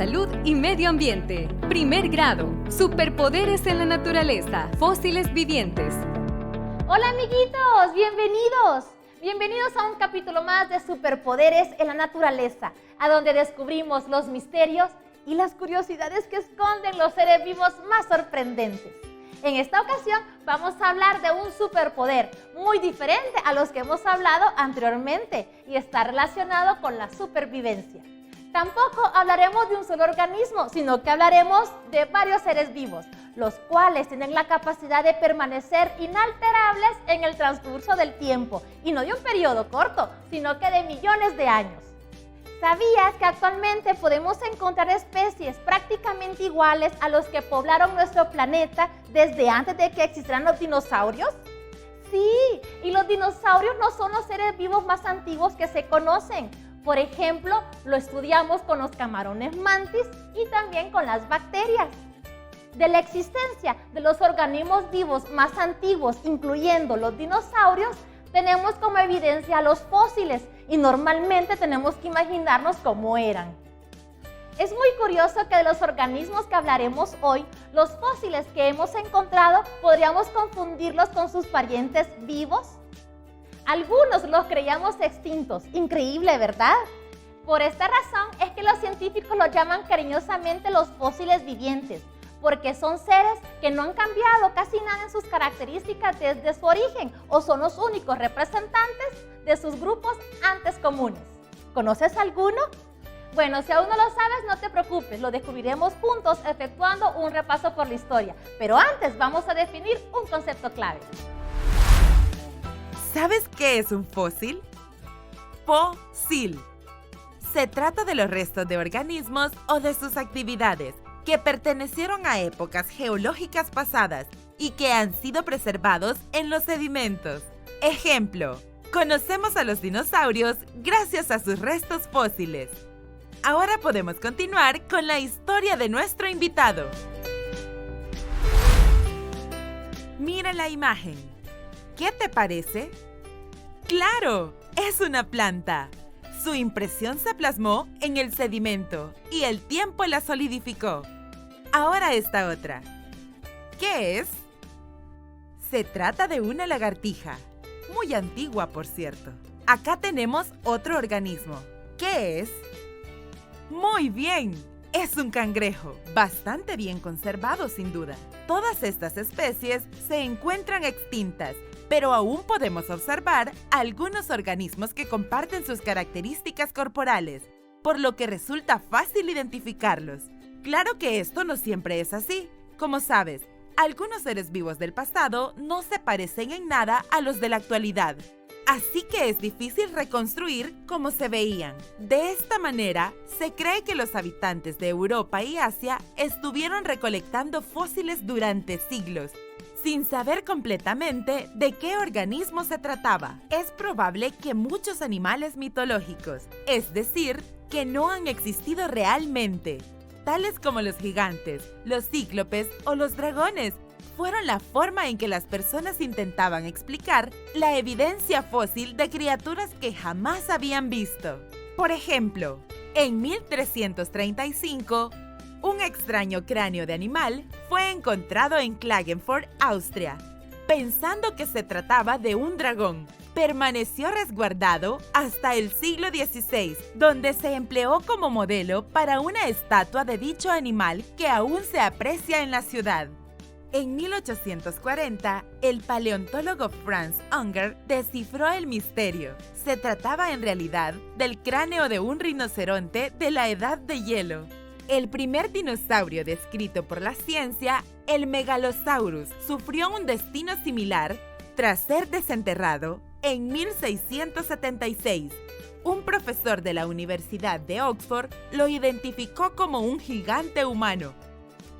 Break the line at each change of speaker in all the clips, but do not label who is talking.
salud y medio ambiente. Primer grado. Superpoderes en la naturaleza. Fósiles vivientes.
Hola amiguitos, bienvenidos. Bienvenidos a un capítulo más de Superpoderes en la naturaleza, a donde descubrimos los misterios y las curiosidades que esconden los seres vivos más sorprendentes. En esta ocasión vamos a hablar de un superpoder muy diferente a los que hemos hablado anteriormente y está relacionado con la supervivencia. Tampoco hablaremos de un solo organismo, sino que hablaremos de varios seres vivos, los cuales tienen la capacidad de permanecer inalterables en el transcurso del tiempo, y no de un periodo corto, sino que de millones de años. ¿Sabías que actualmente podemos encontrar especies prácticamente iguales a los que poblaron nuestro planeta desde antes de que existieran los dinosaurios? Sí, y los dinosaurios no son los seres vivos más antiguos que se conocen. Por ejemplo, lo estudiamos con los camarones mantis y también con las bacterias. De la existencia de los organismos vivos más antiguos, incluyendo los dinosaurios, tenemos como evidencia los fósiles y normalmente tenemos que imaginarnos cómo eran. Es muy curioso que de los organismos que hablaremos hoy, los fósiles que hemos encontrado podríamos confundirlos con sus parientes vivos. Algunos los creíamos extintos, increíble, ¿verdad? Por esta razón es que los científicos los llaman cariñosamente los fósiles vivientes, porque son seres que no han cambiado casi nada en sus características desde su origen o son los únicos representantes de sus grupos antes comunes. ¿Conoces alguno? Bueno, si aún no lo sabes, no te preocupes, lo descubriremos juntos efectuando un repaso por la historia. Pero antes vamos a definir un concepto clave.
¿Sabes qué es un fósil? Fósil. Se trata de los restos de organismos o de sus actividades que pertenecieron a épocas geológicas pasadas y que han sido preservados en los sedimentos. Ejemplo, conocemos a los dinosaurios gracias a sus restos fósiles. Ahora podemos continuar con la historia de nuestro invitado. Mira la imagen. ¿Qué te parece? ¡Claro! Es una planta. Su impresión se plasmó en el sedimento y el tiempo la solidificó. Ahora esta otra. ¿Qué es? Se trata de una lagartija. Muy antigua, por cierto. Acá tenemos otro organismo. ¿Qué es? Muy bien. Es un cangrejo, bastante bien conservado sin duda. Todas estas especies se encuentran extintas, pero aún podemos observar algunos organismos que comparten sus características corporales, por lo que resulta fácil identificarlos. Claro que esto no siempre es así. Como sabes, algunos seres vivos del pasado no se parecen en nada a los de la actualidad. Así que es difícil reconstruir cómo se veían. De esta manera, se cree que los habitantes de Europa y Asia estuvieron recolectando fósiles durante siglos, sin saber completamente de qué organismo se trataba. Es probable que muchos animales mitológicos, es decir, que no han existido realmente, tales como los gigantes, los cíclopes o los dragones, fueron la forma en que las personas intentaban explicar la evidencia fósil de criaturas que jamás habían visto. Por ejemplo, en 1335, un extraño cráneo de animal fue encontrado en Klagenfurt, Austria. Pensando que se trataba de un dragón, permaneció resguardado hasta el siglo XVI, donde se empleó como modelo para una estatua de dicho animal que aún se aprecia en la ciudad. En 1840, el paleontólogo Franz Unger descifró el misterio. Se trataba en realidad del cráneo de un rinoceronte de la edad de hielo. El primer dinosaurio descrito por la ciencia, el Megalosaurus, sufrió un destino similar tras ser desenterrado en 1676. Un profesor de la Universidad de Oxford lo identificó como un gigante humano.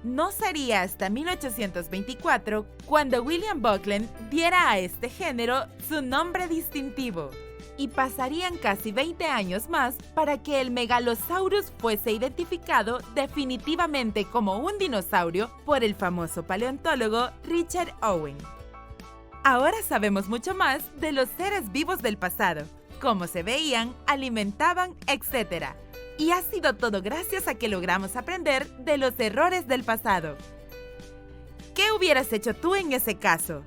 No sería hasta 1824 cuando William Buckland diera a este género su nombre distintivo. Y pasarían casi 20 años más para que el Megalosaurus fuese identificado definitivamente como un dinosaurio por el famoso paleontólogo Richard Owen. Ahora sabemos mucho más de los seres vivos del pasado, cómo se veían, alimentaban, etc. Y ha sido todo gracias a que logramos aprender de los errores del pasado. ¿Qué hubieras hecho tú en ese caso?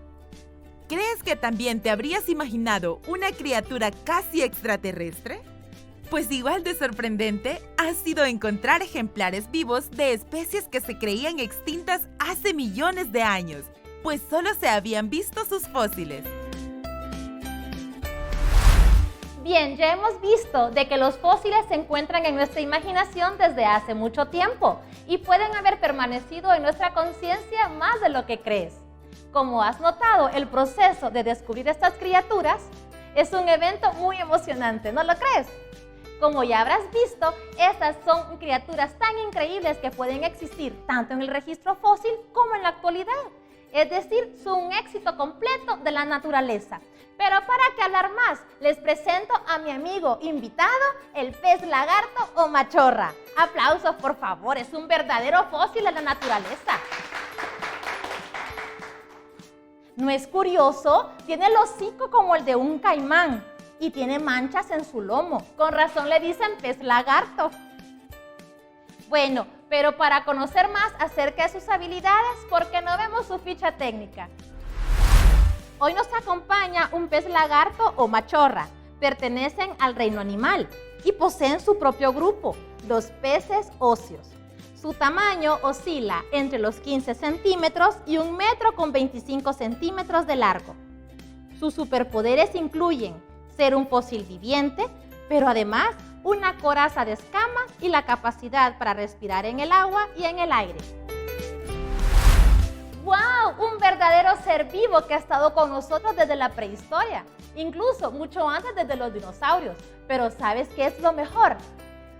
¿Crees que también te habrías imaginado una criatura casi extraterrestre? Pues igual de sorprendente ha sido encontrar ejemplares vivos de especies que se creían extintas hace millones de años, pues solo se habían visto sus fósiles.
Bien, ya hemos visto de que los fósiles se encuentran en nuestra imaginación desde hace mucho tiempo y pueden haber permanecido en nuestra conciencia más de lo que crees. Como has notado, el proceso de descubrir estas criaturas es un evento muy emocionante, ¿no lo crees? Como ya habrás visto, estas son criaturas tan increíbles que pueden existir tanto en el registro fósil como en la actualidad. Es decir, son un éxito completo de la naturaleza. Pero para que hablar más, les presento a mi amigo invitado, el pez lagarto o machorra. Aplausos, por favor, es un verdadero fósil de la naturaleza. ¿No es curioso? Tiene el hocico como el de un caimán y tiene manchas en su lomo. Con razón le dicen pez lagarto. Bueno, pero para conocer más acerca de sus habilidades, ¿por qué no vemos su ficha técnica? Hoy nos acompaña un pez lagarto o machorra. Pertenecen al reino animal y poseen su propio grupo, los peces óseos. Su tamaño oscila entre los 15 centímetros y 1,25 m de largo. Sus superpoderes incluyen ser un fósil viviente, pero además una coraza de escamas y la capacidad para respirar en el agua y en el aire. ¡Wow! Un verdadero ser vivo que ha estado con nosotros desde la prehistoria, incluso mucho antes desde los dinosaurios. Pero ¿sabes qué es lo mejor?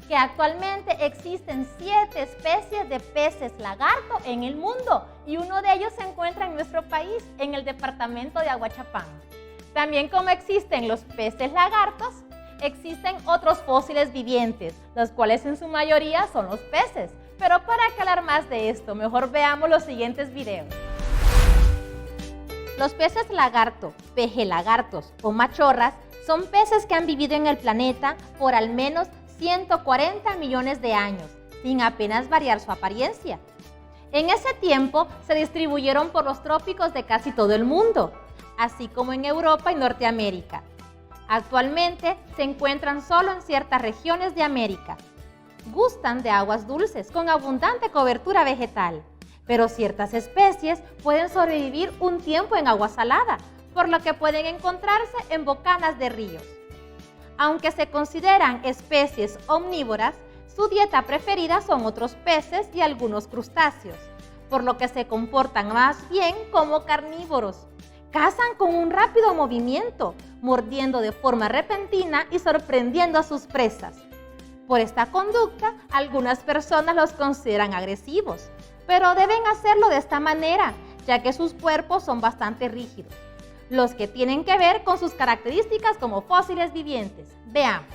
Que actualmente existen 7 especies de peces lagarto en el mundo y uno de ellos se encuentra en nuestro país, en el departamento de Aguachapán. También como existen los peces lagartos, existen otros fósiles vivientes, los cuales en su mayoría son los peces. Pero para hablar más de esto, mejor veamos los siguientes videos. Los peces lagarto, pejelagartos o machorras son peces que han vivido en el planeta por al menos 140 millones de años, sin apenas variar su apariencia. En ese tiempo se distribuyeron por los trópicos de casi todo el mundo, así como en Europa y Norteamérica. Actualmente se encuentran solo en ciertas regiones de América. Gustan de aguas dulces con abundante cobertura vegetal, pero ciertas especies pueden sobrevivir un tiempo en agua salada, por lo que pueden encontrarse en bocanas de ríos. Aunque se consideran especies omnívoras, su dieta preferida son otros peces y algunos crustáceos, por lo que se comportan más bien como carnívoros. Cazan con un rápido movimiento, mordiendo de forma repentina y sorprendiendo a sus presas. Por esta conducta, algunas personas los consideran agresivos, pero deben hacerlo de esta manera, ya que sus cuerpos son bastante rígidos, los que tienen que ver con sus características como fósiles vivientes. Veamos.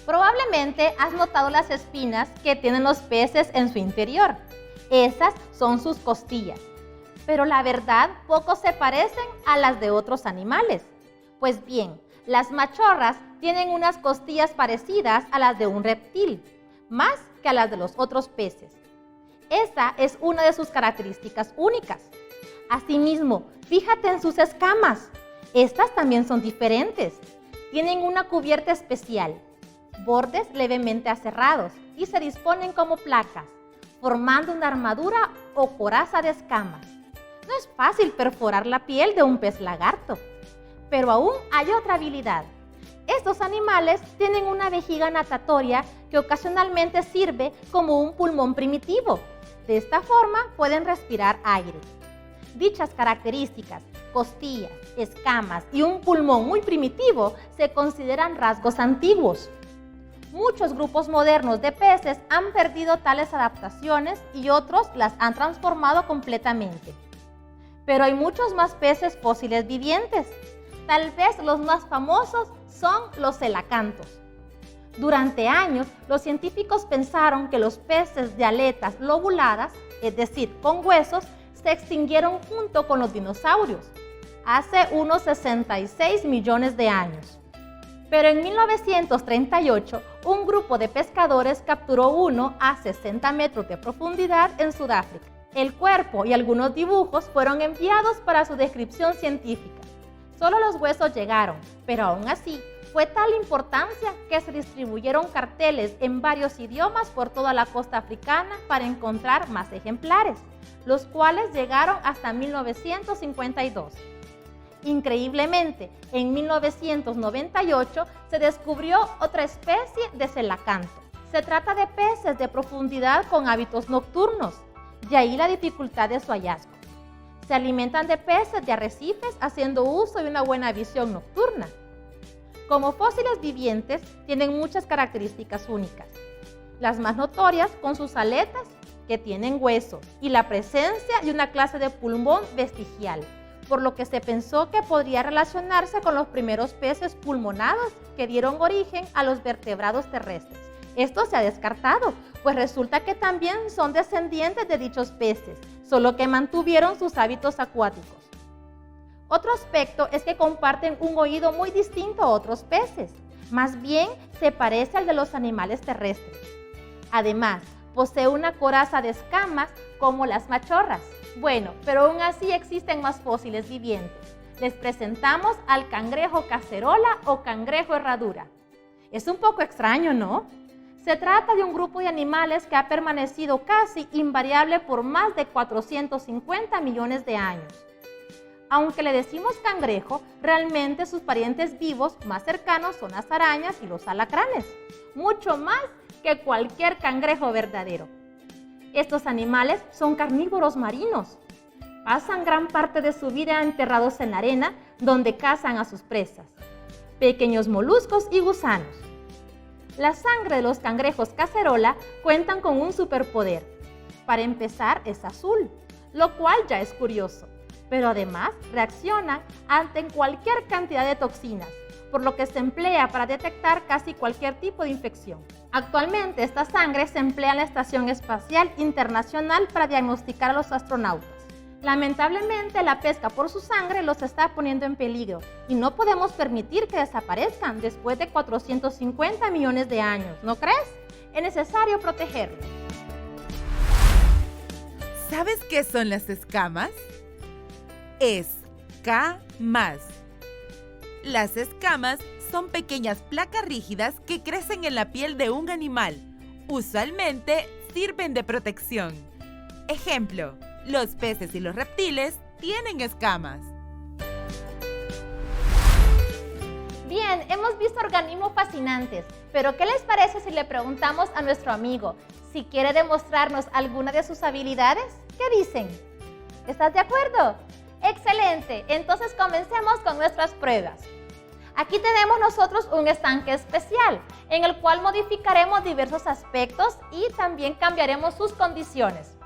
Probablemente has notado las espinas que tienen los peces en su interior. Esas son sus costillas, pero la verdad poco se parecen a las de otros animales. Pues bien, las machorras tienen unas costillas parecidas a las de un reptil, más que a las de los otros peces. Esa es una de sus características únicas. Asimismo, fíjate en sus escamas. Estas también son diferentes. Tienen una cubierta especial, bordes levemente aserrados y se disponen como placas, formando una armadura o coraza de escamas. No es fácil perforar la piel de un pez lagarto, pero aún hay otra habilidad. Estos animales tienen una vejiga natatoria que ocasionalmente sirve como un pulmón primitivo. De esta forma pueden respirar aire. Dichas características, costillas, escamas y un pulmón muy primitivo, se consideran rasgos antiguos. Muchos grupos modernos de peces han perdido tales adaptaciones y otros las han transformado completamente. Pero hay muchos más peces fósiles vivientes. Tal vez los más famosos son los celacantos. Durante años, los científicos pensaron que los peces de aletas lobuladas, es decir, con huesos, se extinguieron junto con los dinosaurios, hace unos 66 millones de años. Pero en 1938, un grupo de pescadores capturó uno a 60 metros de profundidad en Sudáfrica. El cuerpo y algunos dibujos fueron enviados para su descripción científica. Solo los huesos llegaron, pero aún así, fue tal importancia que se distribuyeron carteles en varios idiomas por toda la costa africana para encontrar más ejemplares, los cuales llegaron hasta 1952. Increíblemente, en 1998 se descubrió otra especie de celacanto. Se trata de peces de profundidad con hábitos nocturnos, de ahí la dificultad de su hallazgo. Se alimentan de peces de arrecifes haciendo uso de una buena visión nocturna. Como fósiles vivientes, tienen muchas características únicas. Las más notorias con sus aletas, que tienen huesos, y la presencia de una clase de pulmón vestigial, por lo que se pensó que podría relacionarse con los primeros peces pulmonados que dieron origen a los vertebrados terrestres. Esto se ha descartado, pues resulta que también son descendientes de dichos peces, solo que mantuvieron sus hábitos acuáticos. Otro aspecto es que comparten un oído muy distinto a otros peces, más bien se parece al de los animales terrestres. Además, posee una coraza de escamas como las machorras. Bueno, pero aún así existen más fósiles vivientes. Les presentamos al cangrejo cacerola o cangrejo herradura. Es un poco extraño, ¿no? Se trata de un grupo de animales que ha permanecido casi invariable por más de 450 millones de años. Aunque le decimos cangrejo, realmente sus parientes vivos más cercanos son las arañas y los alacranes, mucho más que cualquier cangrejo verdadero. Estos animales son carnívoros marinos. Pasan gran parte de su vida enterrados en la arena, donde cazan a sus presas, pequeños moluscos y gusanos. La sangre de los cangrejos cacerola cuentan con un superpoder. Para empezar, es azul, lo cual ya es curioso, pero además reaccionan ante cualquier cantidad de toxinas, por lo que se emplea para detectar casi cualquier tipo de infección. Actualmente, esta sangre se emplea en la Estación Espacial Internacional para diagnosticar a los astronautas. Lamentablemente, la pesca por su sangre los está poniendo en peligro y no podemos permitir que desaparezcan después de 450 millones de años, ¿no crees? Es necesario protegerlos.
¿Sabes qué son las escamas? Escamas. Las escamas son pequeñas placas rígidas que crecen en la piel de un animal. Usualmente sirven de protección. Ejemplo, los peces y los reptiles tienen escamas.
Bien, hemos visto organismos fascinantes, pero ¿qué les parece si le preguntamos a nuestro amigo si quiere demostrarnos alguna de sus habilidades? ¿Qué dicen? ¿Estás de acuerdo? ¡Excelente! Entonces comencemos con nuestras pruebas. Aquí tenemos nosotros un estanque especial, en el cual modificaremos diversos aspectos y también cambiaremos sus condiciones.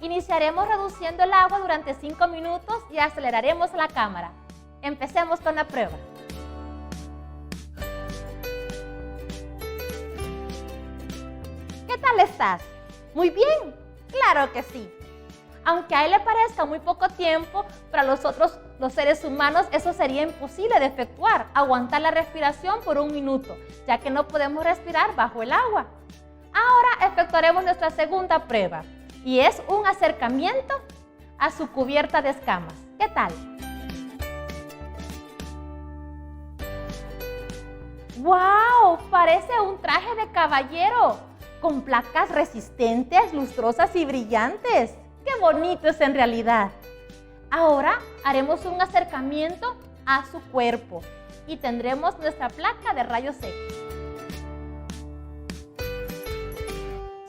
Iniciaremos reduciendo el agua durante 5 minutos y aceleraremos la cámara. Empecemos con la prueba. ¿Qué tal estás? ¿Muy bien? ¡Claro que sí! Aunque a él le parezca muy poco tiempo, para nosotros, los seres humanos, eso sería imposible de efectuar, aguantar la respiración por 1 minuto, ya que no podemos respirar bajo el agua. Ahora efectuaremos nuestra segunda prueba, y es un acercamiento a su cubierta de escamas. ¿Qué tal? ¡Wow! Parece un traje de caballero, con placas resistentes, lustrosas y brillantes. ¡Qué bonito es en realidad! Ahora haremos un acercamiento a su cuerpo y tendremos nuestra placa de rayos X.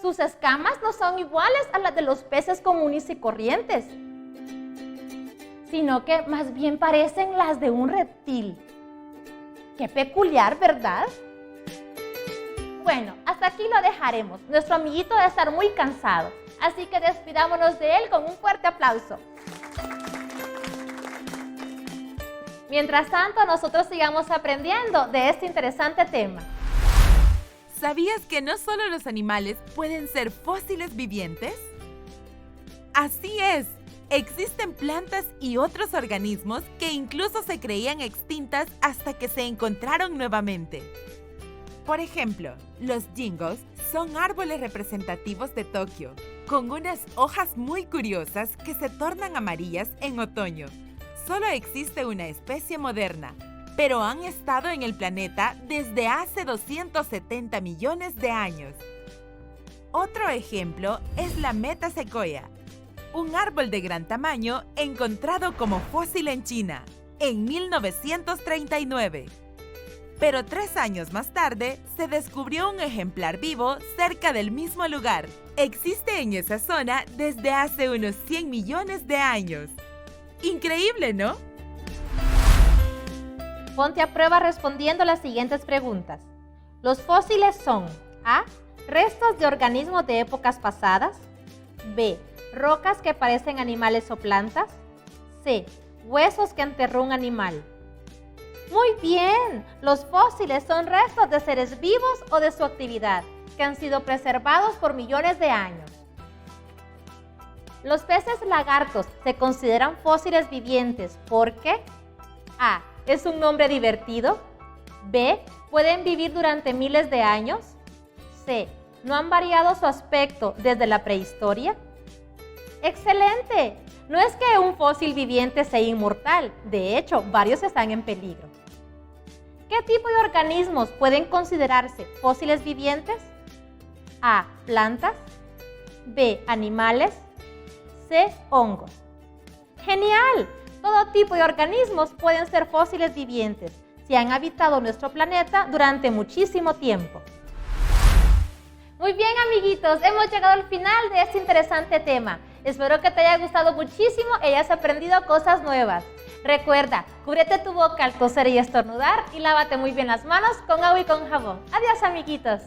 Sus escamas no son iguales a las de los peces comunes y corrientes, sino que más bien parecen las de un reptil. ¡Qué peculiar!, ¿verdad? Bueno, hasta aquí lo dejaremos. Nuestro amiguito debe estar muy cansado, así que despidámonos de él con un fuerte aplauso. Mientras tanto, nosotros sigamos aprendiendo de este interesante tema.
¿Sabías que no solo los animales pueden ser fósiles vivientes? Así es, Existen plantas y otros organismos que incluso se creían extintas hasta que se encontraron nuevamente. Por ejemplo, los gingos son árboles representativos de Tokio, con unas hojas muy curiosas que se tornan amarillas en otoño. Solo existe una especie moderna, pero han estado en el planeta desde hace 270 millones de años. Otro ejemplo es la Metasequoia, un árbol de gran tamaño encontrado como fósil en China, en 1939. Pero 3 años más tarde, se descubrió un ejemplar vivo cerca del mismo lugar. Existe en esa zona desde hace unos 100 millones de años. Increíble, ¿no?
Ponte a prueba respondiendo las siguientes preguntas. Los fósiles son A. Restos de organismos de épocas pasadas. B. Rocas que parecen animales o plantas. C. Huesos que enterró un animal. Muy bien, los fósiles son restos de seres vivos o de su actividad que han sido preservados por millones de años. Los peces lagartos se consideran fósiles vivientes porque A. Es un nombre divertido. B. Pueden vivir durante miles de años. C. ¿No han variado su aspecto desde la prehistoria? ¡Excelente! No es que un fósil viviente sea inmortal, de hecho, varios están en peligro. ¿Qué tipo de organismos pueden considerarse fósiles vivientes? A. Plantas. B. Animales. C. Hongos. ¡Genial! Todo tipo de organismos pueden ser fósiles vivientes si han habitado nuestro planeta durante muchísimo tiempo. Muy bien, amiguitos, hemos llegado al final de este interesante tema. Espero que te haya gustado muchísimo y hayas aprendido cosas nuevas. Recuerda, cúbrete tu boca al toser y estornudar y lávate muy bien las manos con agua y con jabón. Adiós, amiguitos.